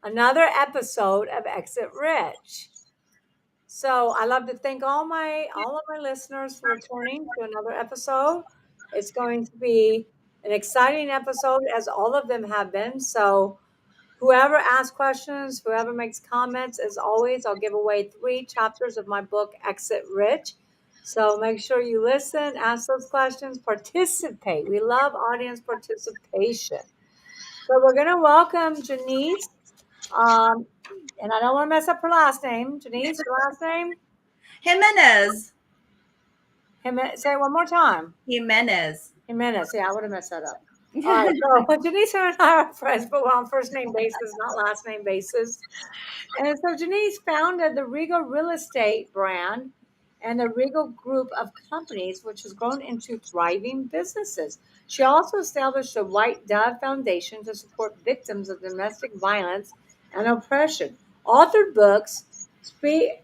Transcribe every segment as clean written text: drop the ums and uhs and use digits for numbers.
another episode of Exit Rich. So I love to thank all of my listeners for returning to another episode. It's going to be an exciting episode, as all of them have been. So whoever asks questions, whoever makes comments, as always, I'll give away 3 chapters of my book, Exit Rich. So make sure you listen, ask those questions, participate. We love audience participation. So we're going to welcome Janice. Um, and I don't want to mess up her last name. Janice, your last name? Jimenez. Say it one more time. Jimenez. Jimenez. Yeah, I would have messed that up. All right. So Janice and I are friends, but we're on first name basis, not last name basis. And so Janice founded the Regal Real Estate brand and the Regal Group of companies, which has grown into thriving businesses. She also established the White Dove Foundation to support victims of domestic violence and oppression. Authored books, speaks,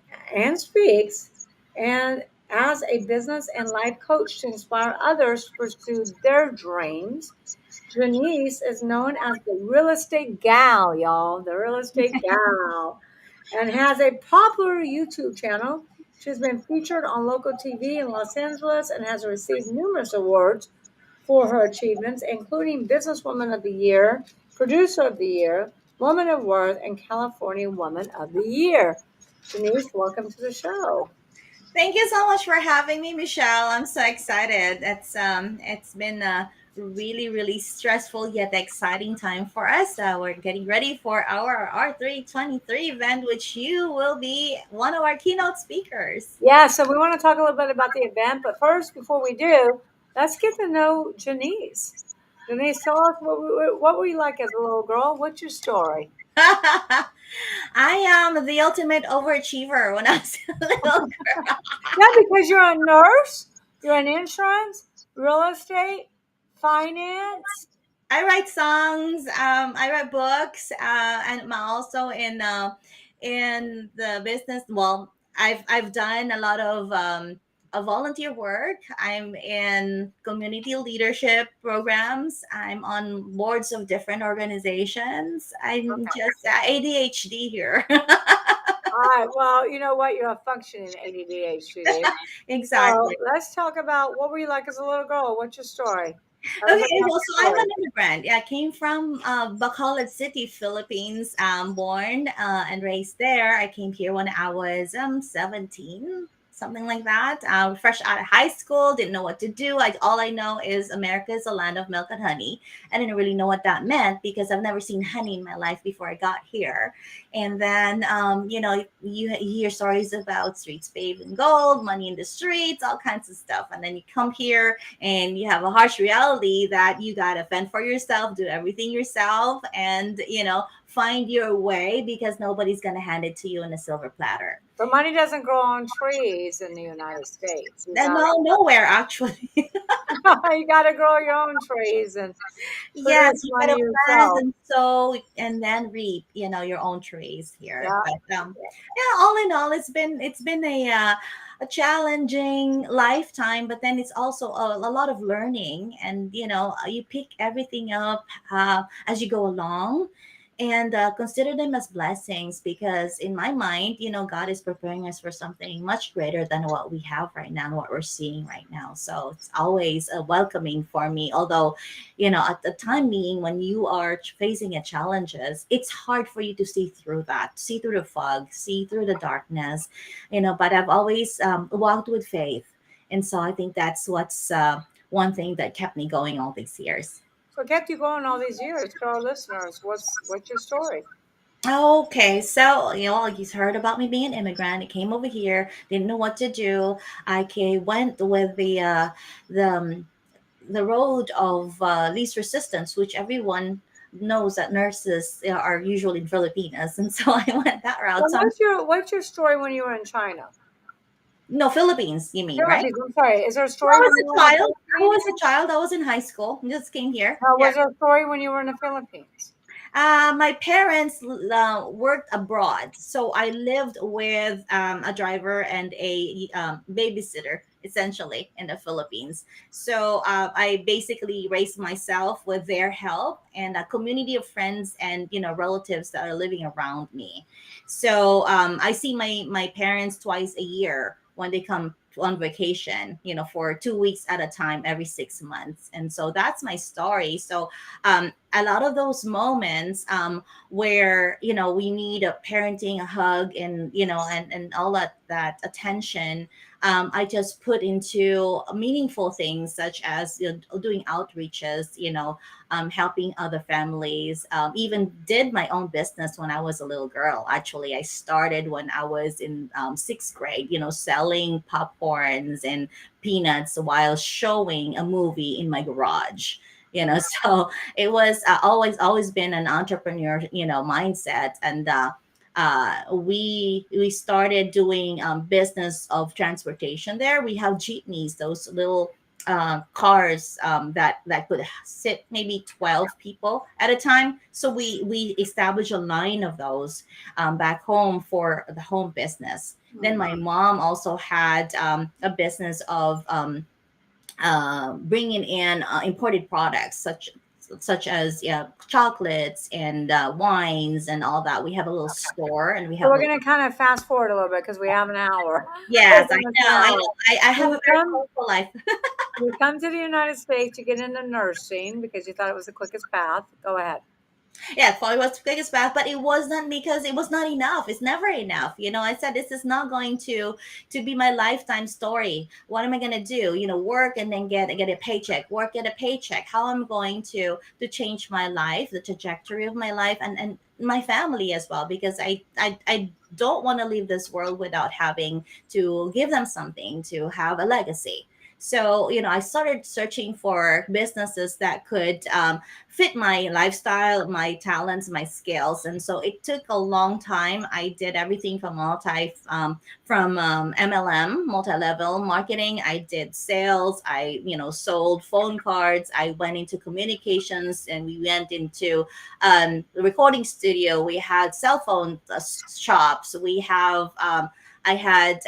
and as a business and life coach to inspire others to pursue their dreams. Janice is known as the real estate gal, y'all, the real estate gal, and has a popular YouTube channel. She's been featured on local TV in Los Angeles and has received numerous awards for her achievements, including Businesswoman of the Year, Producer of the Year, Woman of Worth, and California Woman of the Year. Janice, welcome to the show. Thank you so much for having me, Michelle. I'm so excited. It's been a really stressful yet exciting time for us. We're getting ready for our R323 event, which you will be one of our keynote speakers. Yeah, so we want to talk a little bit about the event, but first, before we do, let's get to know Janice. Janice, tell us what were you like as a little girl? What's your story? I am the ultimate overachiever when I was a little girl. Yeah, because you're a nurse, you're in insurance, real estate, finance. I write songs. I write books, and I'm also in the business. Well, I've done a lot of volunteer work. I'm in community leadership programs. I'm on boards of different organizations. I'm Okay. just ADHD here. All right. Well, you know what? You're a functioning ADHD. So Exactly. let's talk about what were you like as a little girl? What's your story? Everybody Okay, has well, a so I'm story. an immigrant. Yeah, I came from Bacolod City, Philippines. Born and raised there. I came here when I was 17, something like that. Fresh out of high school, didn't know what to do. All I know is America is a land of milk and honey. I didn't really know what that meant because I've never seen honey in my life before I got here. And then, you hear stories about streets paved in gold, money in the streets, all kinds of stuff. And then you come here and you have a harsh reality that you got to fend for yourself, do everything yourself, and, find your way because nobody's going to hand it to you in a silver platter. But money doesn't grow on trees in the United States. You And got no, nowhere actually. you got to grow your own trees and Yes, produce you money gotta plant yourself. and sow and then reap, your own trees here. Yeah. But yeah, all in all, it's been a challenging lifetime, but then it's also a lot of learning, and you pick everything up as you go along. And consider them as blessings because, in my mind, God is preparing us for something much greater than what we have right now and what we're seeing right now. So it's always a welcoming for me. Although, at the time being when you are facing a challenges, it's hard for you to see through that, see through the fog, see through the darkness, but I've always walked with faith. And so I think that's what's one thing that kept me going all these years. So what kept you going all these years to our listeners? What's your story? Okay, so you heard about me being an immigrant. I came over here, didn't know what to do. Went with the um, the road of least resistance, which everyone knows that nurses are usually Filipinas, and so I went that route. Well, So I'm what's your story when you were in China? no Philippines, you mean, right? Philippines. I'm sorry. Is there a I story when was you a were in the child. I Philippines? was a child. I was in high school. Just came here. Yeah. Was there a story when you were in the Philippines? My parents worked abroad, so I lived with a driver and a babysitter essentially in the Philippines. So I basically raised myself with their help and a community of friends and relatives that are living around me. So I see my parents twice a year when they come on vacation, for 2 weeks at a time every 6 months. And so that's my story. So a lot of those moments where we need a parenting, a hug, and and all that attention, I just put into meaningful things such as doing outreaches, helping other families. Even did my own business when I was a little girl. Actually, I started when I was in sixth grade, selling popcorns and peanuts while showing a movie in my garage. So it was always been an entrepreneur, mindset. And we started doing business of transportation there. We have jeepneys, those little cars that could sit maybe 12 people at a time. So we established a line of those back home for the home business. Then my mom also had a business of bringing in imported products such as, yeah, chocolates and wines and all that. We have a little store and we So have we're little. going to kind of fast forward a little bit because we have an hour. Yes, Less I than know, an I hour. know. I So have a very colorful life. you come to the United States, you get into nursing because you thought it was the quickest path. Go ahead. Yeah, Chloe was the biggest back, but it wasn't because it was not enough. It's never enough. I said this is not going to be my lifetime story. What am I gonna do? Work and then get a paycheck, work, get a paycheck. How I'm going to change my life, the trajectory of my life, and my family as well, because I don't want to leave this world without having to give them something, to have a legacy. So, I started searching for businesses that could fit my lifestyle, my talents, my skills. And so it took a long time. I did everything from MLM, multi-level marketing. I did sales. I sold phone cards. I went into communications, and we went into the recording studio. We had cell phone shops. We have I had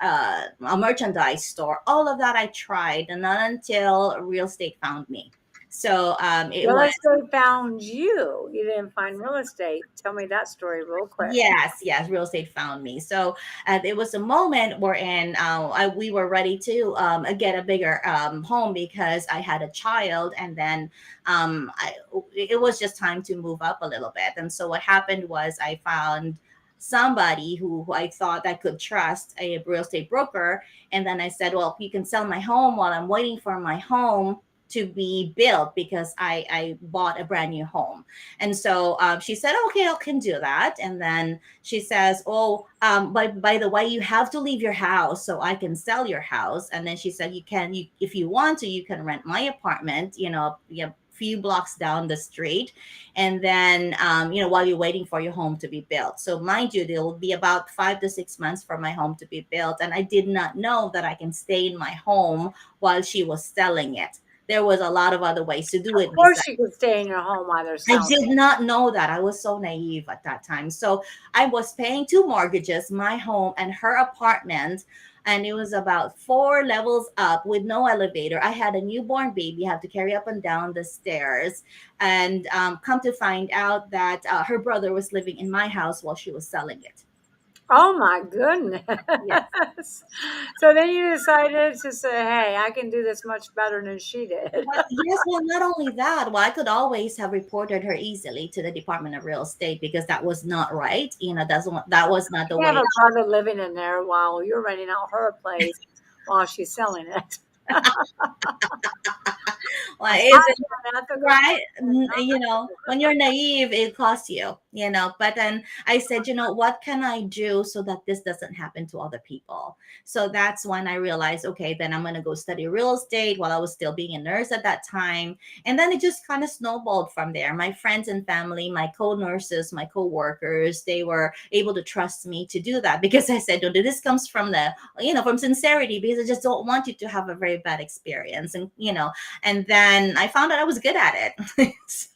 a merchandise store. All of that I tried, and not until real estate found me. So it Real was. estate found you. You didn't find real estate. Tell me that story real quick. Yes, yes, real estate found me. So it was a moment wherein we were ready to get a bigger home because I had a child, and then it was just time to move up a little bit. And so what happened was I found somebody who I thought I could trust, a real estate broker. And then I said, well, you can sell my home while I'm waiting for my home to be built, because I bought a brand new home. And so she said, okay, I can do that. And then she says, oh, by the way, you have to leave your house so I can sell your house. And then she said, if you want to, you can rent my apartment, few blocks down the street. And then, while you're waiting for your home to be built. So mind you, there will be about 5 to 6 months for my home to be built. And I did not know that I can stay in my home while she was selling it. There was a lot of other ways to do Of it course, besides. you could stay in your home while they're I selling. did not know that. I was so naive at that time. So I was paying two mortgages, my home and her apartment. And it was about 4 levels up with no elevator. I had a newborn baby, had to carry up and down the stairs. And come to find out that her brother was living in my house while she was selling it. Oh my goodness. Yes. So then you decided to say, hey, I can do this much better than she did. Well, yes, well, not only that, well, I could always have reported her easily to the Department of Real Estate, because that was not right. That was not the You have way. a brother living in there while you're renting out her place while she's selling it. Well, That's is it highly unethical. right? When you're naive, it costs you. But then I said, what can I do so that this doesn't happen to other people? So that's when I realized, okay, then I'm going to go study real estate while I was still being a nurse at that time. And then it just kind of snowballed from there. My friends and family, my co-nurses, my co-workers, they were able to trust me to do that, because I said, no, this comes from from sincerity, because I just don't want you to have a very bad experience. And then I found out I was good at it. So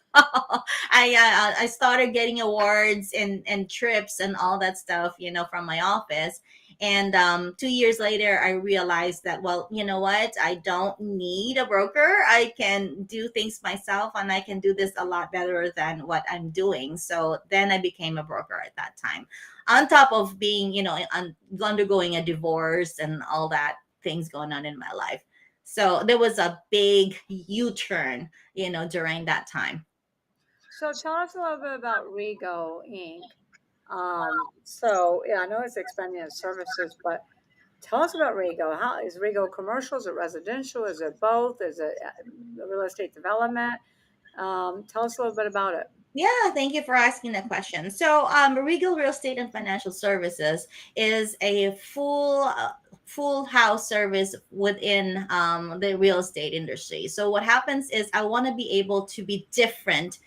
I started getting awards and trips and all that stuff, from my office. And 2 years later, I realized that, well, you know what? I don't need a broker. I can do things myself, and I can do this a lot better than what I'm doing. So then I became a broker at that time. On top of being, undergoing a divorce and all that things going on in my life. So there was a big U-turn, during that time. So tell us a little bit about Rego Inc. So yeah, I know it's expanding its services, but tell us about Rego. How is Rego commercial? Is it residential? Is it both? Is it real estate development? Tell us a little bit about it. Yeah, thank you for asking that question. So, Regal Real Estate and Financial Services is a full house service within the real estate industry. So, what happens is I want to be able to be different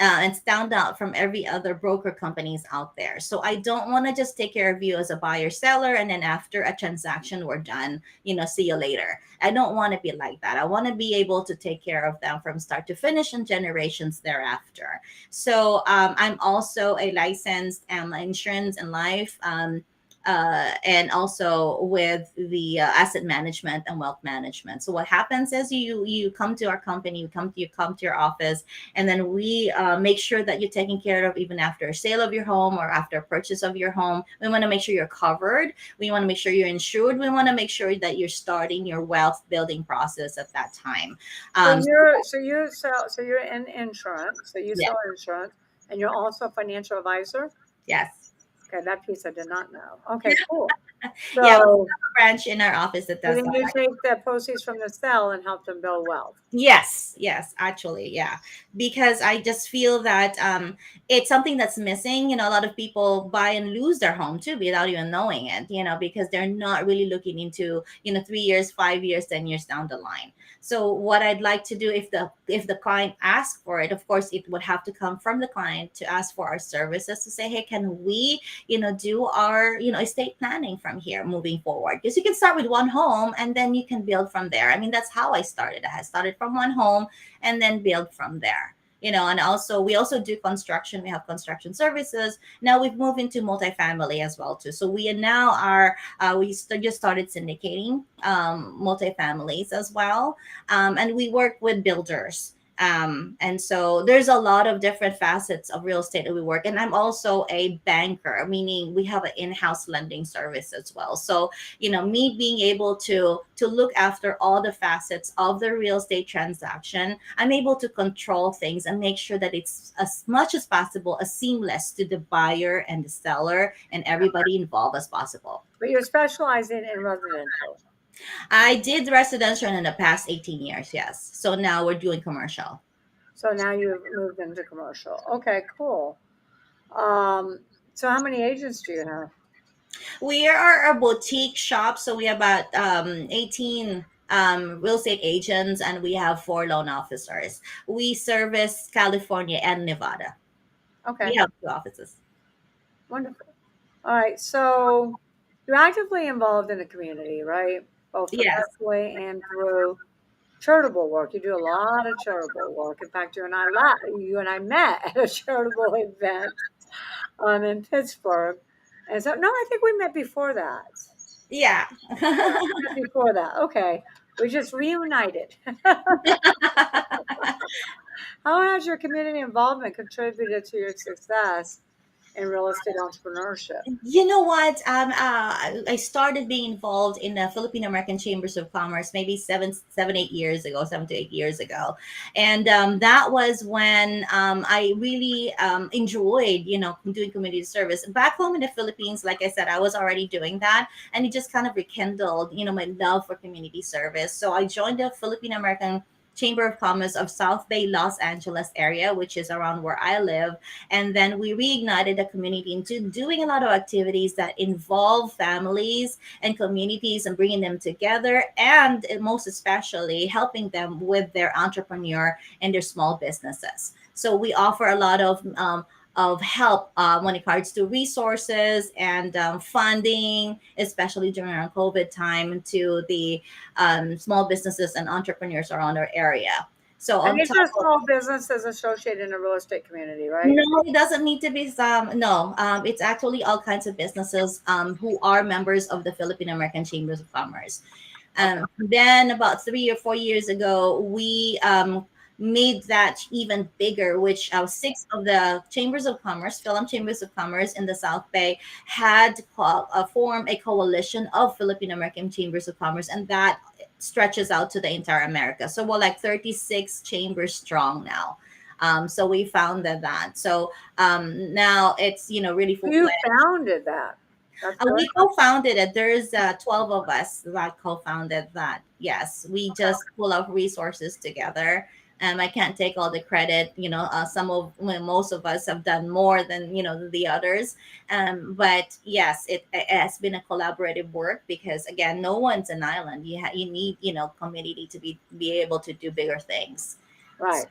and stand out from every other broker companies out there. So I don't want to just take care of you as a buyer seller, and then after a transaction we're done, see you later. I don't want to be like that. I want to be able to take care of them from start to finish and generations thereafter. So I'm also a licensed insurance and life, and also with the asset management and wealth management. So what happens is you come to our company, you come to your office, and then we make sure that you're taken care of even after a sale of your home or after a purchase of your home. We want to make sure you're covered. We want to make sure you're insured. We want to make sure that you're starting your wealth building process at that time. So Um, you're in insurance. So you yeah, sell insurance, and you're also a financial advisor. yes, Okay, that piece I did not know. Okay, cool. yeah. We So, have a branch in our office that so does then that. you take the proceeds from the sale and help them build wealth. Yes, yes, actually, yeah. Because I just feel that it's something that's missing. A lot of people buy and lose their home too without even knowing it, because they're not really looking into, 3 years, 5 years, 10 years down the line. So what I'd like to do, if the client asks for it, of course it would have to come from the client to ask for our services, to say, hey, can we, do our, estate planning from here moving forward? Because you can start with one home and then you can build from there. I mean, that's how I started. I started from one home and then build from there. And also we also do construction. We have construction services. Now we've moved into multifamily as well too. So we now are just started syndicating multifamilies as well, and we work with builders. And so there's a lot of different facets of real estate that we work. And I'm also a banker, meaning we have an in-house lending service as well. So, me being able to look after all the facets of the real estate transaction, I'm able to control things and make sure that it's as much as possible as seamless to the buyer and the seller and everybody involved as possible. But you're specializing in residential. I did residential in the past 18 years, yes. So now we're doing commercial. So now you've moved into commercial. Okay, cool. Um, so how many agents do you have? We are a boutique shop, so we have about 18 real estate agents, and we have 4 loan officers. We service California and Nevada. We Okay, have 2 offices. wonderful. All right, so you're actively involved in the community, right? Both Yes. professionally and through charitable work. You do a lot of charitable work. In fact, you and I met at a charitable event in Pittsburgh. And so, no, I think we met before that. Yeah. Yeah, we met before that. Okay. We just reunited. How has your community involvement contributed to your success in real estate entrepreneurship? You know what? I started being involved in the Philippine American Chambers of Commerce maybe 8 years ago, 7 to 8 years ago, and that was when I really enjoyed, doing community service back home in the Philippines. Like I said, I was already doing that, and it just kind of rekindled, my love for community service. So I joined the Philippine American Chamber of Commerce of South Bay, Los Angeles area, which is around where I live. And then we reignited the community into doing a lot of activities that involve families and communities and bringing them together, and most especially helping them with their entrepreneur and their small businesses. So we offer a lot of help when it comes to resources and funding, especially during our COVID time, to the small businesses and entrepreneurs around our area. So And on these top are of, small businesses associated in the real estate community, right? no, it doesn't need to be some. No, it's actually all kinds of businesses who are members of the Philippine American Chambers of Commerce. Okay. Then about 3 or 4 years ago, we made that even bigger, which six of the chambers of commerce, Philippine chambers of commerce in the South Bay, had formed a coalition of Philippine American chambers of commerce, and that stretches out to the entire America. So we're like 36 chambers strong now. So we founded that. So now it's really full You fledged. founded that. That's great. We co-founded it. There's 12 of us that co-founded that. Yes, we just pull up resources together. I can't take all the credit. Most of us have done more than the others. But yes, it has been a collaborative work because again, no one's an island. You need community to be able to do bigger things. Right.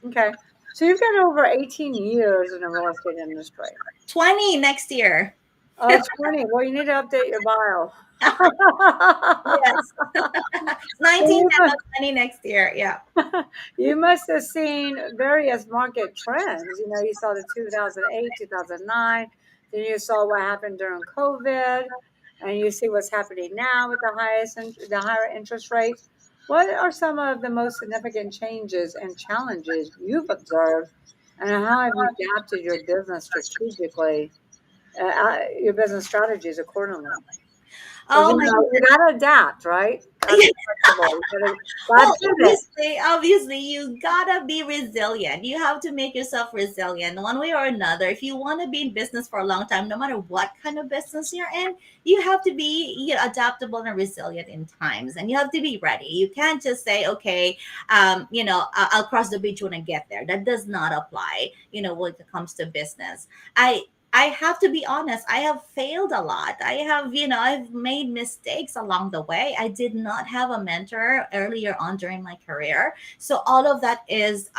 Okay. So you've got over 18 years in the real estate industry. 20 next year. Oh, 20. Well, you need to update your bio. Yes, So 19 you and 20 next year. Yeah. you must have seen various market trends. You know, you saw the 2008, 2009, then you saw what happened during COVID, and you see what's happening now with the higher interest rates. What are some of the most significant changes and challenges you've observed, and how have you adapted your business strategically, your business strategies accordingly? Because Oh my you gotta adapt, right? Gotta be goodness. flexible. Gotta Well, pivot. obviously, you gotta be resilient. You have to make yourself resilient one way or another. If you want to be in business for a long time, no matter what kind of business you're in, you have to be adaptable and resilient in times, and you have to be ready. You can't just say, okay, I'll cross the bridge when I get there. That does not apply, when it comes to business. I have to be honest, I have failed a lot. I've made mistakes along the way. I did not have a mentor earlier on during my career. So all of that is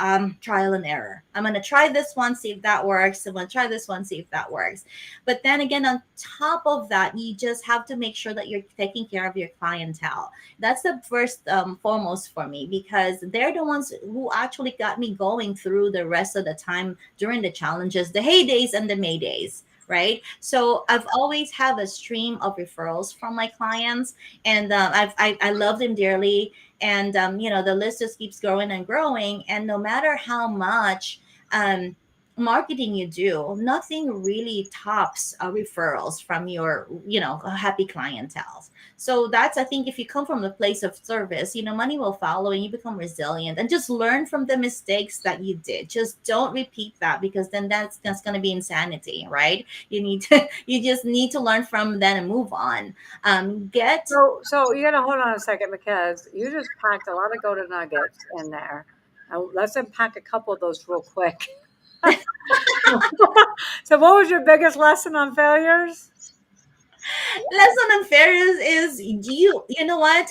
trial and error. I'm going to try this one, see if that works. I'm going to try this one, see if that works. But then again, on top of that, you just have to make sure that you're taking care of your clientele. That's the first foremost for me because they're the ones who actually got me going through the rest of the time during the challenges, the heydays and the maydays, right? So I've always had a stream of referrals from my clients, and I love them dearly. And the list just keeps growing and growing. And no matter how much um, marketing you do, nothing really tops referrals from your happy clientele. So that's, I think, if you come from a place of service, money will follow and you become resilient and just learn from the mistakes that you did. Just don't repeat that because then that's going to be insanity, right? You just need to learn from them and move on. Get So you gotta hold on a second because you just packed a lot of golden nuggets in there. Let's unpack a couple of those real quick. So, what was your biggest lesson on failures? lesson on failures is you know what?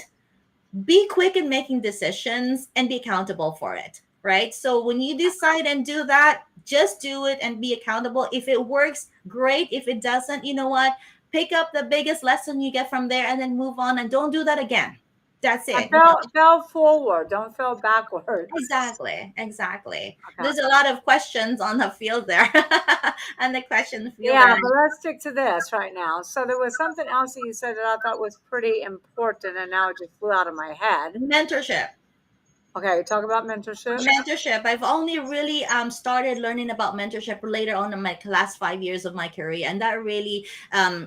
Be quick in making decisions and be accountable for it, right? So when you decide and do that, just do it and be accountable. If it works, great. If it doesn't, you know what? Pick up the biggest lesson you get from there and then move on and don't do that again. That's And it. fell forward. Don't fell backwards. Exactly. Okay. There's a lot of questions on the field there. And the question field Yeah, there. but let's stick to this right now. So there was something else that you said that I thought was pretty important, and now it just flew out of my head. Mentorship. Okay, talk about mentorship. Mentorship. I've only really started learning about mentorship later on in my last 5 years of my career, and that really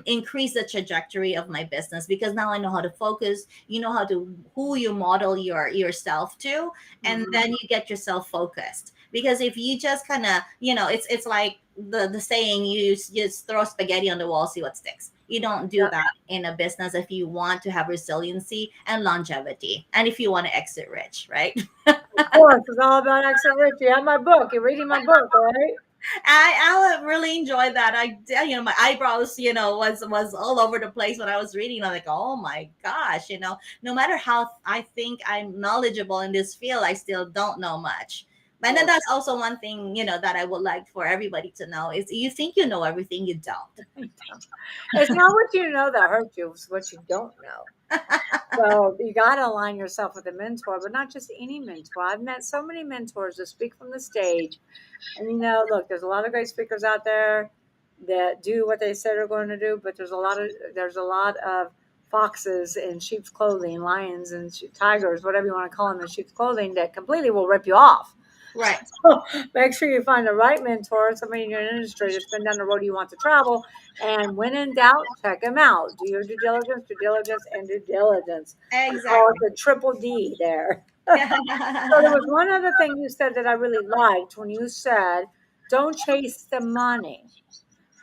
increased the trajectory of my business because now I know how to focus. You know how to who you model yourself to, and Hmm. then you get yourself focused. Because if you just kind of it's like the saying, you just throw spaghetti on the wall, see what sticks. You don't do Yeah, that in a business if you want to have resiliency and longevity, and if you want to exit rich, right? of course, it's all about exit rich. You have my book. You're reading my book, right? I really enjoyed that. My eyebrows, was all over the place when I was reading. I'm like, oh my gosh, no matter how I think I'm knowledgeable in this field, I still don't know much. And then Yes. that's also one thing, that I would like for everybody to know is you think you know everything, you don't. It's not what you know that hurts you; it's what you don't know. So you got to align yourself with a mentor, but not just any mentor. I've met so many mentors that speak from the stage. And look, there's a lot of great speakers out there that do what they said they're going to do, but there's a lot of foxes in sheep's clothing, lions and tigers, whatever you want to call them in sheep's clothing, that completely will rip you off. Right. So make sure you find the right mentor, somebody in your industry that's been down the road you want to travel. And when in doubt, check them out. Do your due diligence, and due diligence. We call Exactly. it the triple D there. So there was one other thing you said that I really liked when you said, don't chase the money.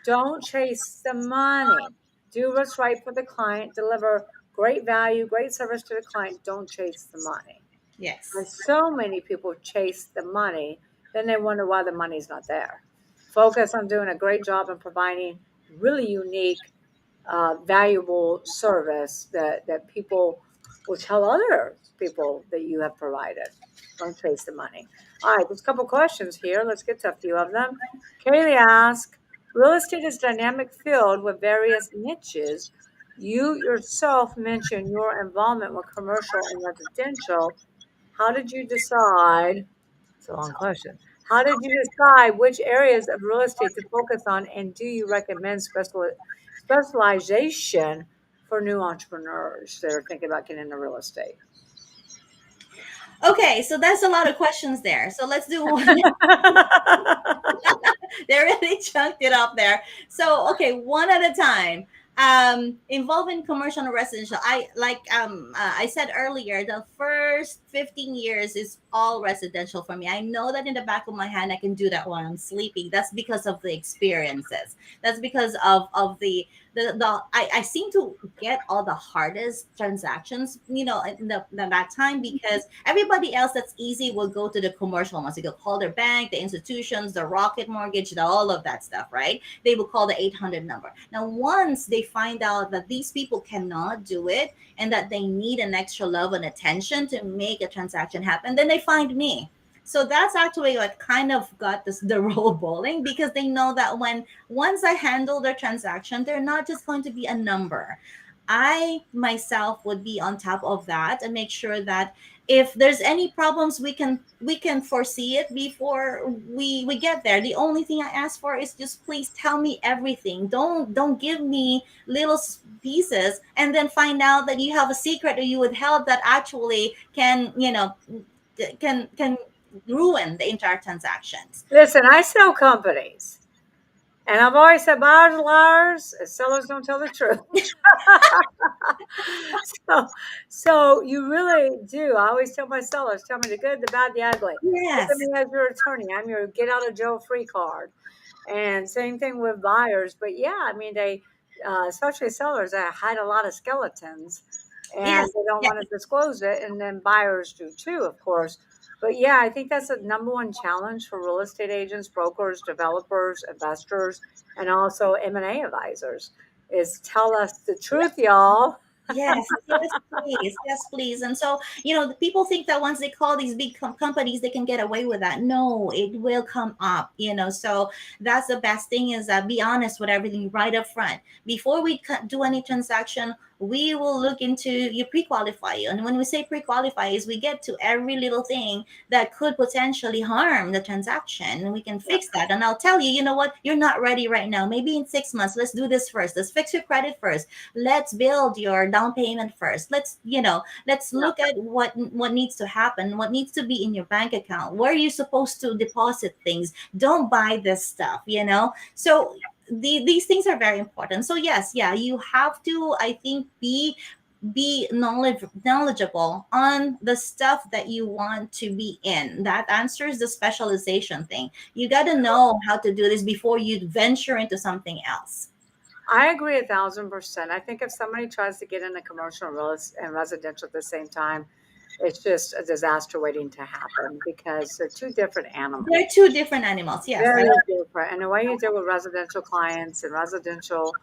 Don't chase the money. Do what's right for the client, deliver great value, great service to the client. Don't chase the money. And Yes. so many people chase the money, then they wonder why the money's not there. Focus on doing a great job and providing really unique, valuable service that people will tell other people that you have provided. Don't chase the money. All right, there's a couple questions here. Let's get to a few of them. Kaylee asks, real estate is a dynamic field with various niches. You yourself mentioned your involvement with commercial and residential. How did you decide? It's a long question. How did you decide which areas of real estate to focus on, and do you recommend specialization for new entrepreneurs that are thinking about getting into real estate? Okay, so that's a lot of questions there. So let's do one. They really chunked it up there. So okay, one at a time. Involving commercial and residential. I said earlier, the first 15 years is all residential for me. I know that in the back of my hand I can do that while I'm sleeping. That's because of the experiences. That's because of the I seem to get all the hardest transactions, in that time, because everybody else that's easy will go to the commercial ones. They will call their bank, the institutions, the rocket mortgage, all of that stuff, right? They will call the 800 number. Now, once they find out that these people cannot do it and that they need an extra love and attention to make a transaction happen, then they find me. So that's actually what kind of got the roll bowling, because they know that once I handle their transaction, they're not just going to be a number. I myself would be on top of that and make sure that if there's any problems, we can foresee it before we get there. The only thing I ask for is just please tell me everything. Don't give me little pieces and then find out that you have a secret or you would help that actually can ruin the entire transactions. Listen, I sell companies, and I've always said buyers are liars, and sellers don't tell the truth. so, so you really do. I always tell my sellers, tell me the good, the bad, the ugly. Look at Yes. me as your attorney. I'm your get out of jail free card. And same thing with buyers. But yeah, I mean, especially sellers, they hide a lot of skeletons and Yes. they don't Yes. want to disclose it. And then buyers do too, of course. But yeah, I think that's the number one challenge for real estate agents, brokers, developers, investors, and also M&A advisors is tell us the truth, y'all. Yes, yes, please. Yes, please. And so, the people think that once they call these big companies, they can get away with that. No, it will come up, So that's the best thing is that be honest with everything right up front. Before we do any transaction, we will look into you pre-qualify you. And when we say pre-qualify is we get to every little thing that could potentially harm the transaction and we can Yeah. fix that. And I'll tell you, you know what? You're not ready right now. Maybe in 6 months, let's do this first. Let's fix your credit first. Let's build your down payment first. Let's Yeah. look at what needs to happen, what needs to be in your bank account, where you're supposed to deposit things. Don't buy this stuff. So these things are very important. So yes, yeah, you have to, I think, be knowledgeable on the stuff that you want to be in. That answers the specialization thing. You got to know how to do this before you venture into something else. I agree 1,000%. I think if somebody tries to get into commercial and residential at the same time, it's just a disaster waiting to happen because they're two different They're animals. two different animals. Yes, Very different. And the way you deal with residential clients and residential,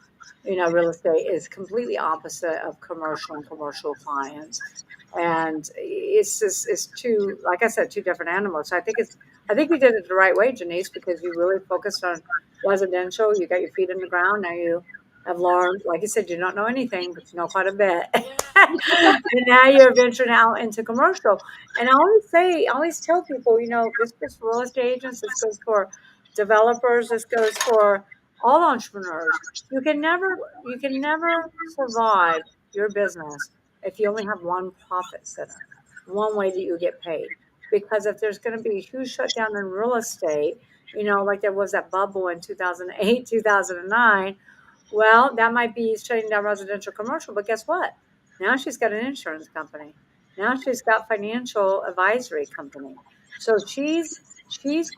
real estate is completely opposite of commercial clients. And it's two, like I said, two different animals. So I think you did it the right way, Janice, because you really focused on residential. You got your feet in the ground. Now you have learned, like you said, you don't know anything, but you know quite a bit. And now you're venturing out into commercial. And I always tell people, this goes for real estate agents, this goes for developers, this goes for all entrepreneurs. You can never survive your business if you only have one profit center, one way that you get paid. Because if there's going to be a huge shutdown in real estate, like there was that bubble in 2008, 2009, well, that might be shutting down residential commercial, but guess what? Now she's got an insurance company. Now she's got financial advisory company. So she's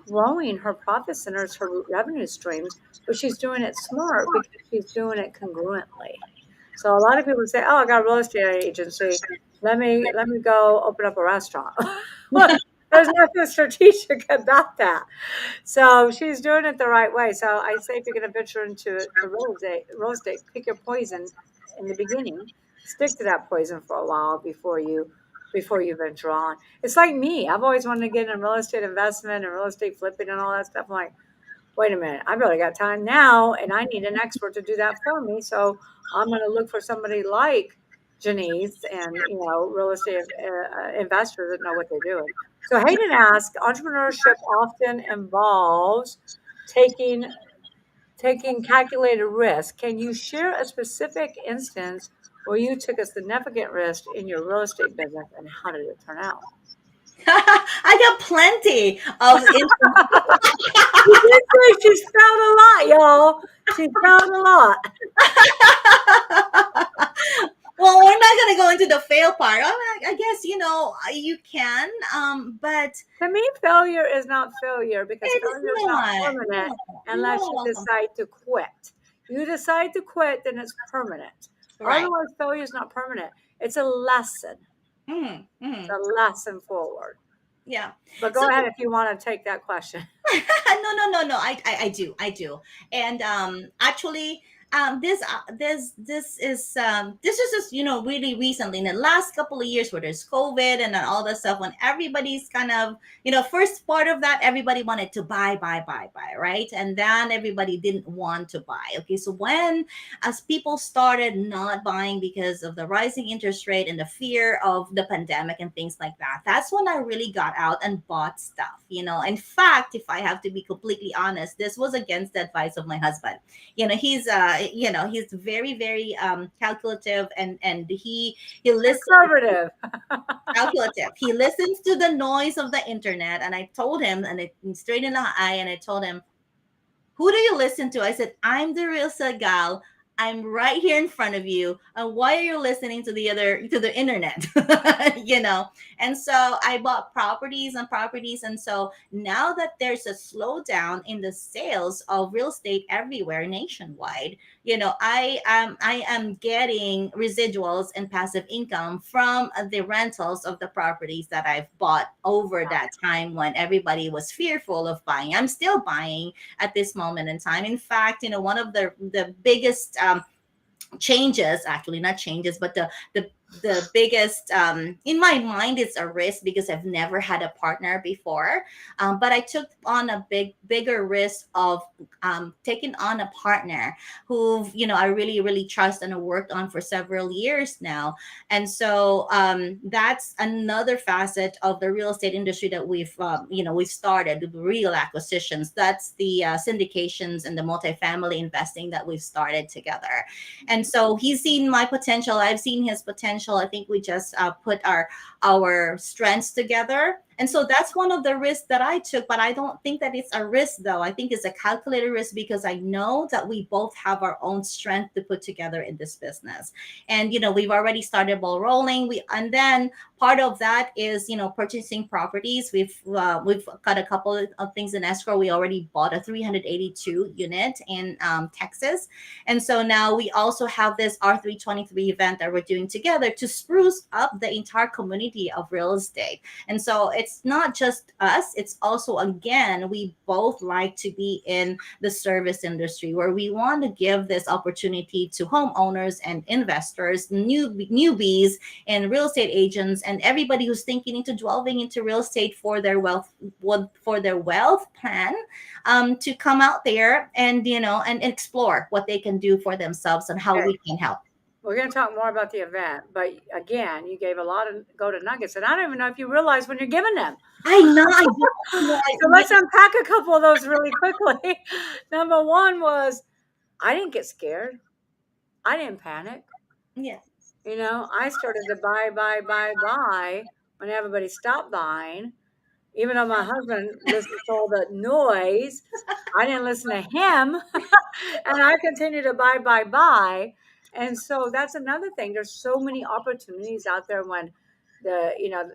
growing her profit centers, her revenue streams, but she's doing it smart because she's doing it congruently. So a lot of people say, "Oh, I got a real estate agency. Let me go open up a restaurant." Look, there's nothing strategic about that. So she's doing it the right way. So I say, if you're going to venture into to real estate, pick your poison in the beginning. Stick to that poison for a while before you venture on. It's like me. I've always wanted to get in real estate investment and real estate flipping and all that stuff. I'm like, wait a minute, I really got time now, and I need an expert to do that for me. So I'm going to look for somebody like Janice and real estate investors that know what they're doing. So Hayden asked, entrepreneurship often involves taking taking calculated risk. Can you share a specific instance where you took a significant risk in your real estate business, and how did it turn out? I got plenty of She did say she spelled a lot, y'all. She spelled a lot. Well, we're not going to go into the fail part. I guess you can, but To me, failure is not failure because it's failure is not not. permanent No, unless you no. decide to quit. You decide to quit, then it's permanent. Right. Otherwise, failure is not permanent. It's a lesson. Mm, It's mm, a lesson forward. yeah. But go So ahead if you want to take that question. no. I do. And actually, this is just really recently in the last couple of years where there's COVID and then all that stuff when everybody's kind of first part of that everybody wanted to buy, right? And then everybody didn't want to buy. Okay, so when as people started not buying because of the rising interest rate and the fear of the pandemic and things like that, that's when I really got out and bought stuff. In fact, if I have to be completely honest, this was against the advice of my husband. He's very, very calculative, and he listens Conservative. calculative. He listens to the noise of the internet, and I told him, and it straight in the eye, and I told him, who do you listen to? I said, I'm the real Segal. I'm right here in front of you. And why are you listening to the internet? And so I bought properties and properties. And so now that there's a slowdown in the sales of real estate everywhere nationwide, I am getting residuals and passive income from the rentals of the properties that I've bought over that time when everybody was fearful of buying. I'm still buying at this moment in time. In fact, one of the biggest changes, actually not changes, but the biggest in my mind, it's a risk because I've never had a partner before, but I took on a bigger risk of taking on a partner who I really really trust and have worked on for several years now. And so that's another facet of the real estate industry that we've started the real acquisitions. That's the syndications and the multifamily investing that we've started together. And so he's seen my potential, I've seen his potential. I think we just put our strengths together. And so that's one of the risks that I took, but I don't think that it's a risk though. I think it's a calculated risk because I know that we both have our own strength to put together in this business. And we've already started ball rolling. And then part of that is purchasing properties. We've got a couple of things in escrow. We already bought a 382 unit in Texas. And so now we also have this R323 event that we're doing together to spruce up the entire community of real estate. And so it's not just us, it's also, again, we both like to be in the service industry where we want to give this opportunity to homeowners and investors, newbies and real estate agents, and everybody who's thinking into delving into real estate for their wealth plan, to come out there and and explore what they can do for themselves and how Okay. we can help. We're going to talk more about the event, but again, you gave a lot of golden nuggets, and I don't even know if you realize when you're giving them. I know. I don't know. So let's unpack a couple of those really quickly. Number one was I didn't get scared. I didn't panic. Yeah. I started to buy when everybody stopped buying. Even though my husband listened to all the noise, I didn't listen to him. And I continued to buy. And so that's another thing. There's so many opportunities out there when the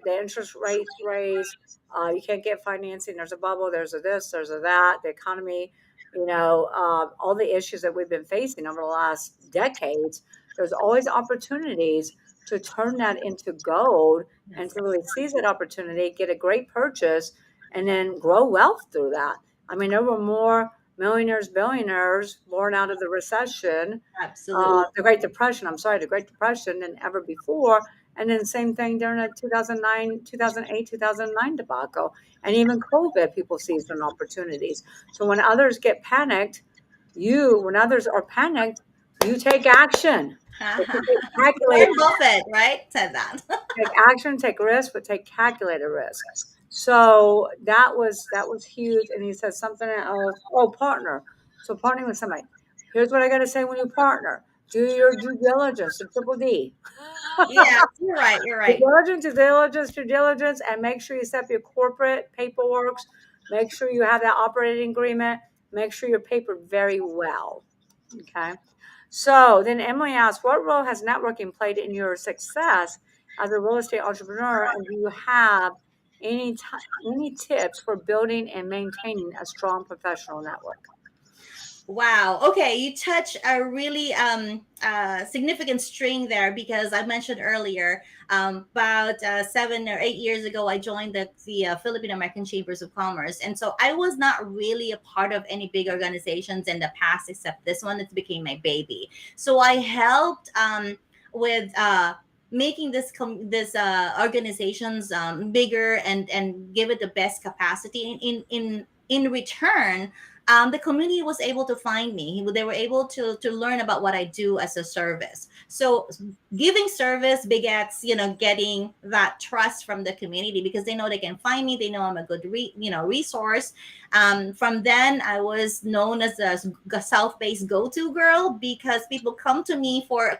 interest rates raise. You can't get financing. There's a bubble. There's a this. There's a that. The economy. All the issues that we've been facing over the last decades. There's always opportunities to turn that into gold and Yes. to really seize that opportunity, get a great purchase, and then grow wealth through that. I mean, there were more millionaires, billionaires born out of the recession, Absolutely. the Great Depression, the Great Depression than ever before. And then same thing during the 2009, 2008, 2009 debacle. And even COVID, people seized on opportunities. So when others get panicked, when others are panicked, you take action. Calculate Warren Buffett, right? Said that. take action, take risk, but take calculated risk. So that was huge. And he said something else. Oh, partner. So partnering with somebody. Here's what I got to say when you partner. Do your due diligence, the triple D. Yes, you're right. You're Due right. diligence, due diligence, and make sure you set up your corporate paperwork. Make sure you have that operating agreement. Make sure you're papered very well. Okay. So then Emily asked, what role has networking played in your success as a real estate entrepreneur? And do you have any tips for building and maintaining a strong professional network? Wow. Okay, you touch a really significant string there because I mentioned earlier about 7 or 8 years ago I joined the Philippine American Chambers of Commerce, and so I was not really a part of any big organizations in the past except this one. It became my baby. So I helped with. Making this organizations bigger and give it the best capacity in return. The community was able to find me. They were able to learn about what I do as a service. So giving service begets, getting that trust from the community because they know they can find me. They know I'm a good resource. From then, I was known as a self-based go-to girl because people come to me for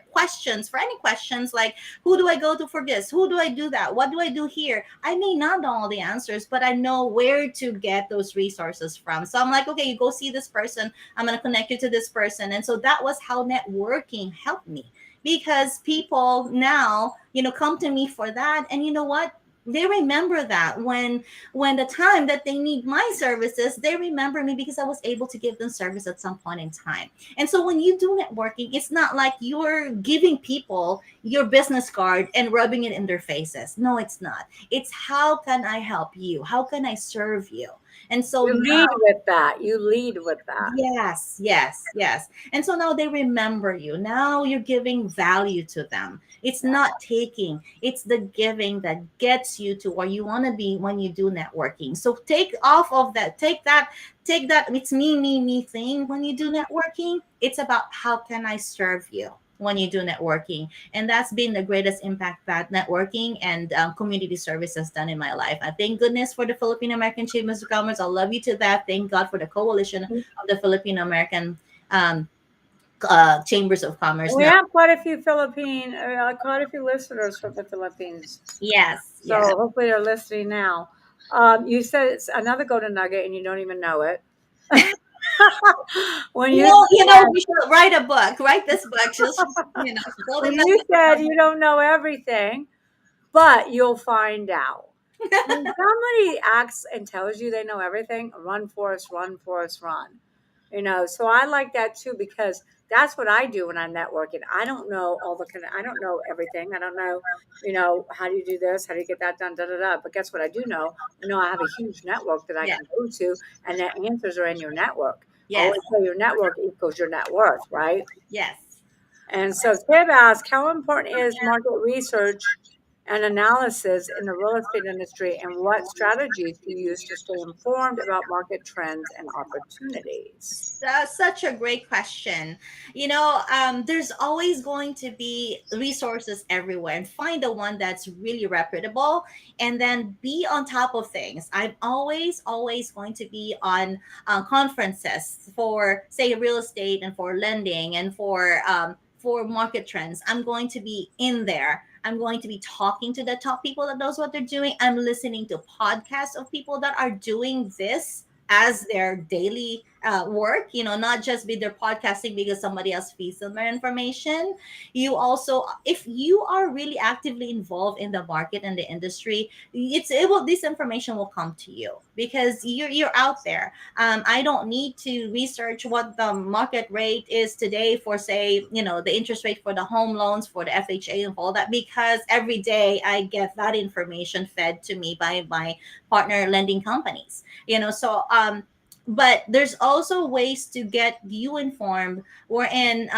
any questions like, who do I go to for this? Who do I do that? What do I do here? I may not know all the answers, but I know where to get those resources from. So I'm like, okay, you go see this person. I'm going to connect you to this person. And so that was how networking helped me because people now, come to me for that. And you know what? They remember that when the time that they need my services, they remember me because I was able to give them service at some point in time. And so when you do networking, it's not like you're giving people your business card and rubbing it in their faces. No, it's not. It's how can I help you? How can I serve you? And so You now, lead with that. You lead with that. yes, yes, yes. And so now they remember you. Now you're giving value to them. It's not taking, it's the giving that gets you to where you want to be when you do networking. So take off of that, take that, it's me thing when you do networking. It's about how can I serve you when you do networking. And that's been the greatest impact that networking and community service has done in my life. I thank goodness for the Philippine American Chambers of Commerce. I love you to that. Thank God for the coalition of the Philippine American um, Chambers of Commerce. We Now, have quite a few listeners from the Philippines. yes, So yes. hopefully they're listening now. You said it's another golden nugget and you don't even know it. when you We should write a book. Write this book. Just golden when you nuggets. said you don't know everything, but you'll find out. When somebody acts and tells you they know everything, run, Forrest, run, Forrest, run. So I like that too because that's what I do when I'm networking. I don't know I don't know everything. I don't know, how do you do this? How do you get that done? Da da da. But guess what I do know? I know I have a huge network that I Yeah. can go to, and the answers are in your network. Yes. Always say your network equals your net worth, right? Yes. And so Tib asked, how important is market research and analysis in the real estate industry, and what strategies to use to stay informed about market trends and opportunities? That's such a great question. There's always going to be resources everywhere, and find the one that's really reputable, and then be on top of things. I'm always going to be on conferences for, say, real estate and for lending and for market trends. I'm going to be in there. I'm going to be talking to the top people that knows what they're doing. I'm listening to podcasts of people that are doing this as their daily work, not just be their podcasting because somebody else feeds them their information. You also, if you are really actively involved in the market and the industry, this information will come to you because you're out there. I don't need to research what the market rate is today for, say, the interest rate for the home loans, for the FHA and all that, because every day I get that information fed to me by my partner lending companies. But there's also ways to get you informed, wherein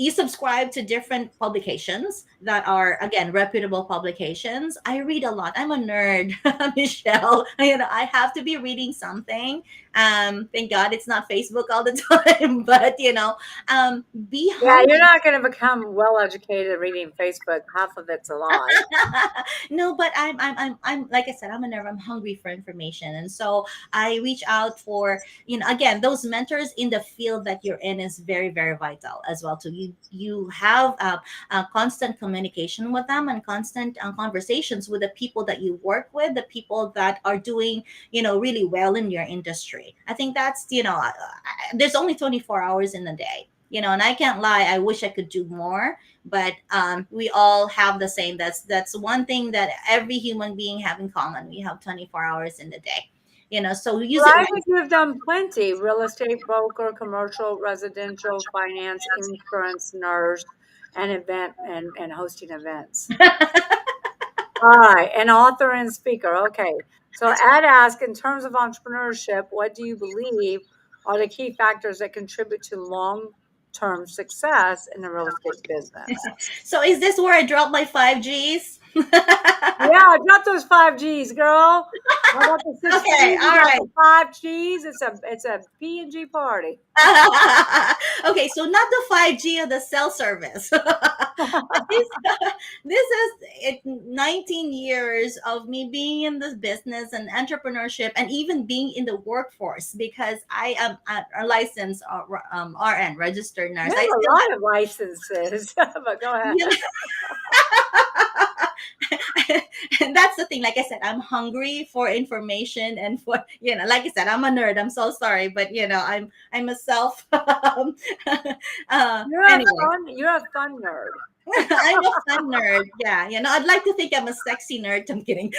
you subscribe to different publications that are, again, reputable publications. I read a lot. I'm a nerd, Michelle. I have to be reading something. Thank God it's not Facebook all the time, but be Yeah, you're hungry. not going to become well educated reading Facebook. Half of it's a lie. No, but I'm like I said, I'm a nerd. I'm hungry for information, and so I reach out for, again, those mentors in the field that you're in is very, very vital as well. To you have constant communication with them, and constant conversations with the people that you work with, the people that are doing really well in your industry. I think that's, there's only 24 hours in a day. And I can't lie, I wish I could do more, but we all have the same. That's one thing that every human being have in common. We have 24 hours in the day, so use Well, it I wisely. think you've done plenty: real estate broker, commercial, residential, finance, insurance, nurse, and event and hosting events. All right, an author and speaker. Okay. So Ed asked, in terms of entrepreneurship, what do you believe are the key factors that contribute to long-term success in the real estate business? So is this where I drop my 5 Gs? Yeah, drop those 5 Gs, girl. How about the 6 Gs? Okay, You all got right. the 5 Gs. It's a P&G party. Okay, so not the 5G of the cell service. But this is 19 years of me being in this business and entrepreneurship, and even being in the workforce, because I am a licensed RN, registered nurse. You I have a still lot of licenses, but go ahead. have, and that's the thing. Like I said, I'm hungry for information, and for, like I said, I'm a nerd. I'm so sorry, but I'm a self. Anyway. You're a fun nerd. I'm a fun nerd. Yeah, I'd like to think I'm a sexy nerd. I'm kidding.